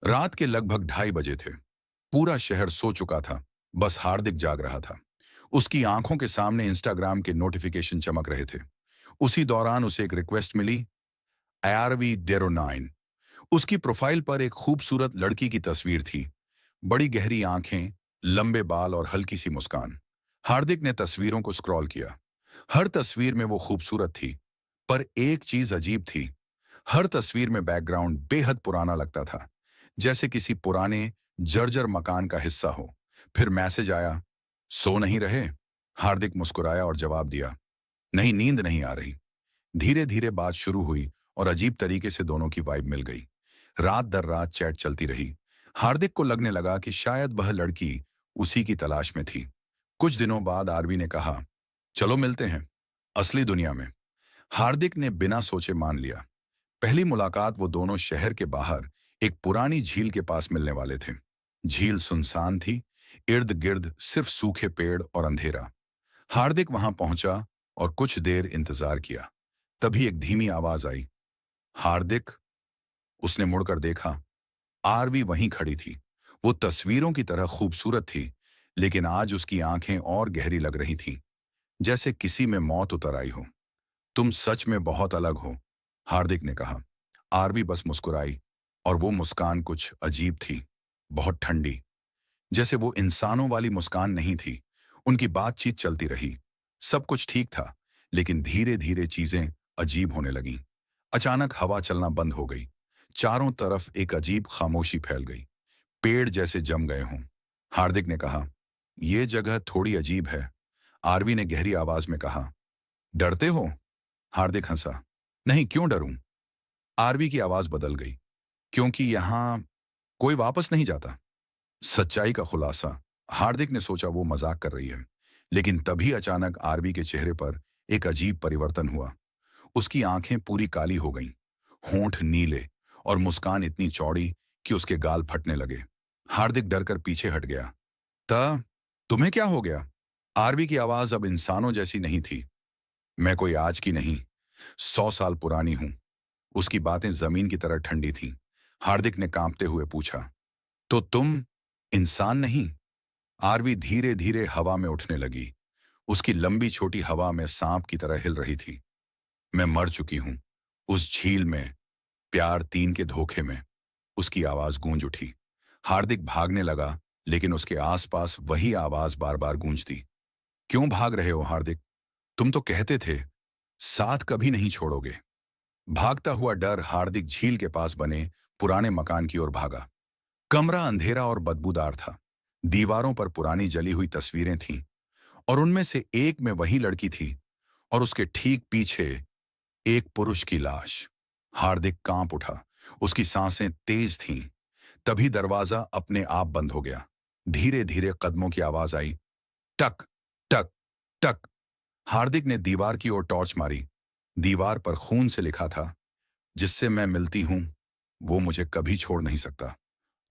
रात के लगभग 2:30 बजे थे। पूरा शहर सो चुका था। बस हार्दिक जाग रहा था। उसकी आंखों के सामने इंस्टाग्राम के नोटिफिकेशन चमक रहे थे। उसी दौरान उसे एक रिक्वेस्ट मिली। आरवी डेरो 9। उसकी प्रोफाइल पर एक खूबसूरत लड़की की तस्वीर थी। बड़ी गहरी आंखें, लंबे बाल और हल्की सी मुस्कान। हार्दिक ने तस्वीरों को स्क्रॉल किया। हर तस्वीर में वो खूबसूरत थी, पर एक चीज अजीब थी। हर तस्वीर में बैकग्राउंड बेहद पुराना लगता था, जैसे किसी पुराने जर्जर मकान का हिस्सा हो। फिर मैसेज आया, सो नहीं रहे? हार्दिक मुस्कुराया और जवाब दिया, नहीं, नींद नहीं आ रही। धीरे धीरे बात शुरू हुई और अजीब तरीके से दोनों की वाइब मिल गई। रात दर रात चैट चलती रही। हार्दिक को लगने लगा कि शायद वह लड़की उसी की तलाश में थी। कुछ दिनों बाद आरवी ने कहा, चलो मिलते हैं असली दुनिया में। हार्दिक ने बिना सोचे मान लिया। पहली मुलाकात वो दोनों शहर के बाहर एक पुरानी झील के पास मिलने वाले थे। झील सुनसान थी, इर्द गिर्द सिर्फ सूखे पेड़ और अंधेरा। हार्दिक वहां पहुंचा और कुछ देर इंतजार किया। तभी एक धीमी आवाज आई, हार्दिक। उसने मुड़कर देखा। आरवी वहीं खड़ी थी। वो तस्वीरों की तरह खूबसूरत थी, लेकिन आज उसकी आंखें और गहरी लग रही थीं, जैसे किसी में मौत उतर आई हो। तुम सच में बहुत अलग हो, हार्दिक ने कहा। आरवी बस मुस्कुराई, और वो मुस्कान कुछ अजीब थी, बहुत ठंडी, जैसे वो इंसानों वाली मुस्कान नहीं थी। उनकी बातचीत चलती रही। सब कुछ ठीक था, लेकिन धीरे धीरे चीजें अजीब होने लगीं। अचानक हवा चलना बंद हो गई। चारों तरफ एक अजीब खामोशी फैल गई, पेड़ जैसे जम गए हों। हार्दिक ने कहा, यह जगह थोड़ी अजीब है। आरवी ने गहरी आवाज में कहा, डरते हो? हार्दिक हंसा, नहीं, क्यों डरूं? आरवी की आवाज बदल गई, क्योंकि यहां कोई वापस नहीं जाता। सच्चाई का खुलासा। हार्दिक ने सोचा वो मजाक कर रही है, लेकिन तभी अचानक आरवी के चेहरे पर एक अजीब परिवर्तन हुआ। उसकी आंखें पूरी काली हो गईं, होंठ नीले, और मुस्कान इतनी चौड़ी कि उसके गाल फटने लगे। हार्दिक डरकर पीछे हट गया। ता तुम्हें क्या हो गया? आरवी की आवाज अब इंसानों जैसी नहीं थी। मैं कोई आज की नहीं, 100 साल पुरानी हूं। उसकी बातें जमीन की तरह ठंडी थीं। हार्दिक ने कांपते हुए पूछा, तो तुम इंसान नहीं? आरवी धीरे धीरे हवा में उठने लगी। उसकी लंबी छोटी हवा में सांप की तरह हिल रही थी। मैं मर चुकी हूं, उस झील में, प्यार 3 के धोखे में। उसकी आवाज गूंज उठी। हार्दिक भागने लगा, लेकिन उसके आसपास वही आवाज बार बार गूंजती। क्यों भाग रहे हो हार्दिक? तुम तो कहते थे साथ कभी नहीं छोड़ोगे। भागता हुआ डर हार्दिक झील के पास बने पुराने मकान की ओर भागा। कमरा अंधेरा और बदबूदार था। दीवारों पर पुरानी जली हुई तस्वीरें थीं, और उनमें से एक में वही लड़की थी, और उसके ठीक पीछे एक पुरुष की लाश। हार्दिक कांप उठा। उसकी सांसें तेज थीं। तभी दरवाजा अपने आप बंद हो गया। धीरे धीरे कदमों की आवाज आई, टक टक टक। हार्दिक ने दीवार की ओर टॉर्च मारी। दीवार पर खून से लिखा था, जिससे मैं मिलती हूं वो मुझे कभी छोड़ नहीं सकता।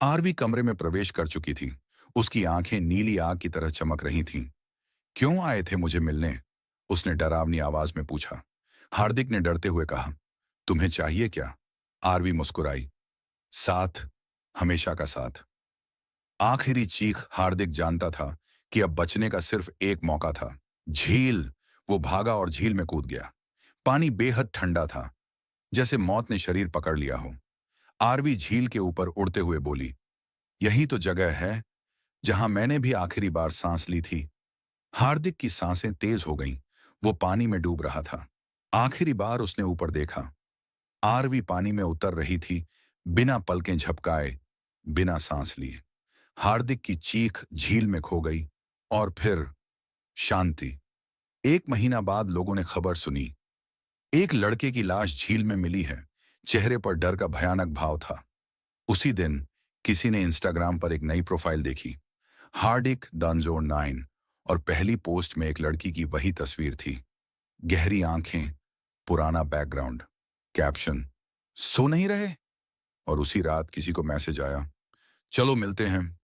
आरवी कमरे में प्रवेश कर चुकी थी। उसकी आंखें नीली आग की तरह चमक रही थीं। क्यों आए थे मुझे मिलने? उसने डरावनी आवाज में पूछा। हार्दिक ने डरते हुए कहा, तुम्हें चाहिए क्या? आरवी मुस्कुराई, साथ, हमेशा का साथ। आखिरी चीख। हार्दिक जानता था कि अब बचने का सिर्फ एक मौका था, झील। वो भागा और झील में कूद गया। पानी बेहद ठंडा था, जैसे मौत ने शरीर पकड़ लिया हो। आरवी झील के ऊपर उड़ते हुए बोली, यही तो जगह है जहां मैंने भी आखिरी बार सांस ली थी। हार्दिक की सांसें तेज हो गईं। वो पानी में डूब रहा था। आखिरी बार उसने ऊपर देखा। आरवी पानी में उतर रही थी, बिना पलकें झपकाए, बिना सांस लिए। हार्दिक की चीख झील में खो गई, और फिर शांति। 1 महीना बाद लोगों ने खबर सुनी, एक लड़के की लाश झील में मिली है। चेहरे पर डर का भयानक भाव था। उसी दिन किसी ने इंस्टाग्राम पर एक नई प्रोफाइल देखी, हार्दिक दानजोर 9, और पहली पोस्ट में एक लड़की की वही तस्वीर थी। गहरी आंखें, पुराना बैकग्राउंड, कैप्शन, सो नहीं रहे? और उसी रात किसी को मैसेज आया, चलो मिलते हैं